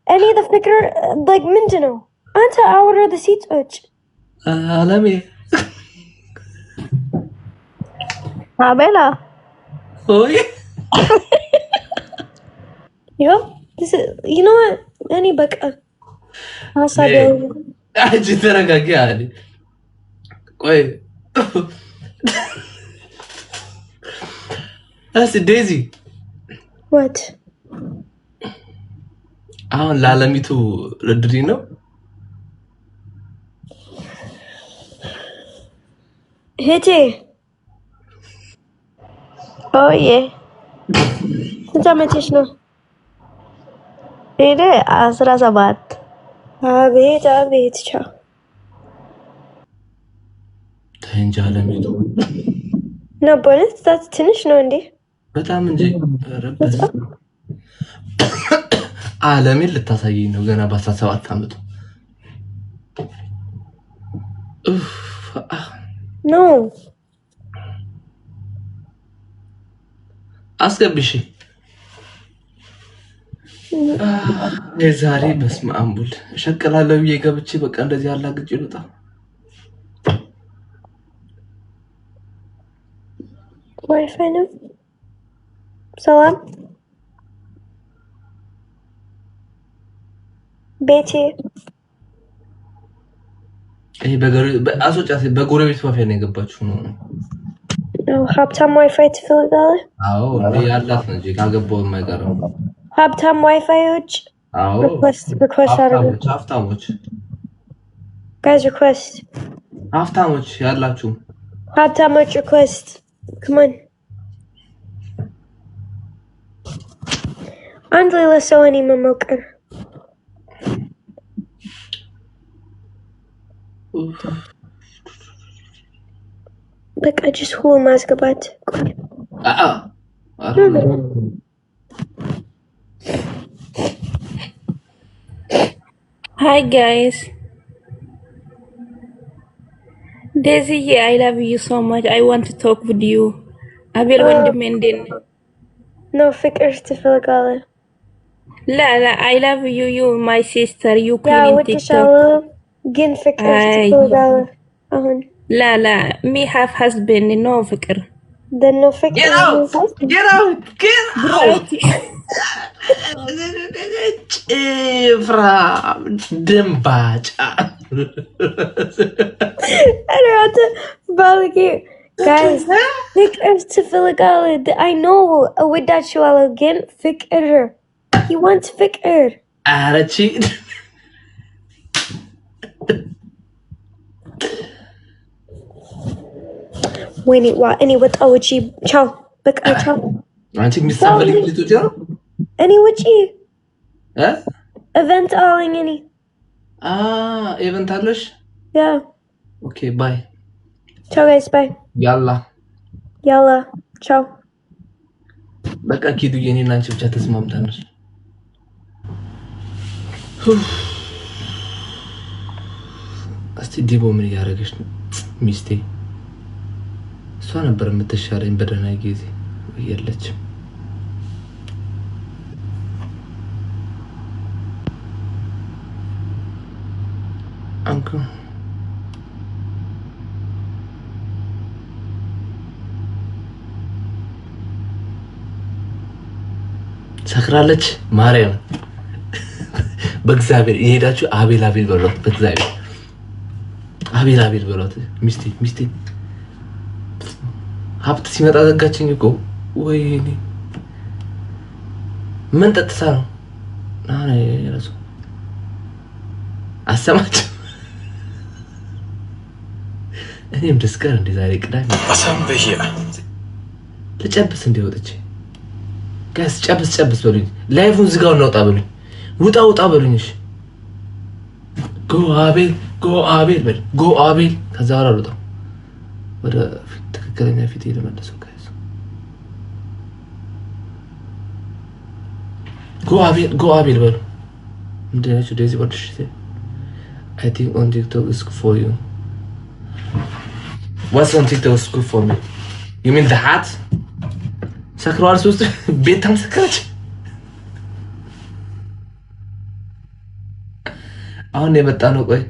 Any of the figure like ምንድነው አንተ አወራ the ሴቶች አለሜ አቤላ ኦይ yo this is, you know what እኔ በቃ ሀሳብ አንቺ ተረጋጊ አለ ቆይ እሺ ዴዚ what አሁን ላለሚቱ ልድሪ ነው ሄቴ ኦዬ ስንት ዓመትሽ ነው? ሄደ 17 አቤት አቤት ቻው ተንጃ ላለሚቱ ነው በእውነት ትንሽ ነው እንዴ? በጣም እንጂ ረበስ ዓለምን ልታሳየኝ ነው ገና በ17 ዓመቱ ኖ አስገብሽ የዛሬ በስመ አብ ወልድ ሸቀላለሁ ብዬ ገብቼ በቃ እንደዚህ ያላግጭ ይሉጣ ዋይፋይ ነው ሰላም ቤቴ ይሄ አሶጫት በጎረቤት ዋይፋይ ነው የገባችሁ ነው ሀብታም ዋይፋይ ትፈልጋለህ? አዎ እንዴ ያላት ነው እንጂ ካገባው የማይቀረው ሀብታም ዋይፋዮች አዎ ሪኩዌስት አድርጉ ሀብታሞች guys request ሀብታሞች ያላችሁ ሀብታሞች request come on አንድ ሌላ ሰው እኔ መሞከር በቃ ጅስ ሁሉ ማስገባት Hi guys, Daisy, I love you so much. I want to talk with you. Abel ወንድሜ እንዴት ነህ? no ፍቅር ትፈልጋለህ? لا I love you, you my sister, you ያ queen in ወድሻለሁ TikTok. ግን ፍቅር ትፈልጋለህ? አሁን لا me have husband, no ፍቅር. then no ፍቅር get out ጭፍራ ድንባጫ አራተ ባልጌ guys ፍቅር ትፈልጋለህ? I know እወዳችኋለሁ ግን ፍቅር he wants ፍቅር አረቺ ወይኔ ዋ እኔ ወጣሁ ውጪ ቻው በቃ ቻው አንቺ ሚስተፈልግ ልትወጪ ነው እኔ ውጪ ኢቨንት አለኝ እኔ ኢቨንት አለሽ ያ ኦኬ ባይ ቻው ጋይስ ባይ ያላ ቻው በቃ ኪዱ የኔና አንቺ ብቻ ተስማምተናል እስቲ ዲቦ ምን ያደርግሽ ነው ሚስቴ እሷ ነበር የምትሻለኝ በደህና ጊዜ የለችም አንኩ ሰክራለች ማርያም በእግዚአብሔር ይሄዳችሁ አቤል በሏት በእግዚአብሔር አቤል በሏት ሚስቴ ሀብት ሲመጣ ዘጋችኝ እኮ ወይኔ ምን ጠጥታ ነው ያለሱ አሰማችሁ እኔም ደስከር እንደ ዛሬ ቅዳሜ አሰምበየ ለጨብስ እንዲወጥቼ ጋስ ጨብስ በሉኝ ላይቭን ዝጋው ነው በሉኝ ውጣ በሉኝ እሺ ጎ አቤል ከዛ በኋላ ወጣ ወደ ትክክለኛ ፊት ይለመለሰው ጋይስ ጎ አቤል በሉ እንደነሱ ዴዚ ወርድሽ I think on TikTok is good for you. What's on TikTok is good for me? You mean the hat? ሰክሯል ሶስት ቤታም ሰከረች አሁን የመጣ ነው። ቆይ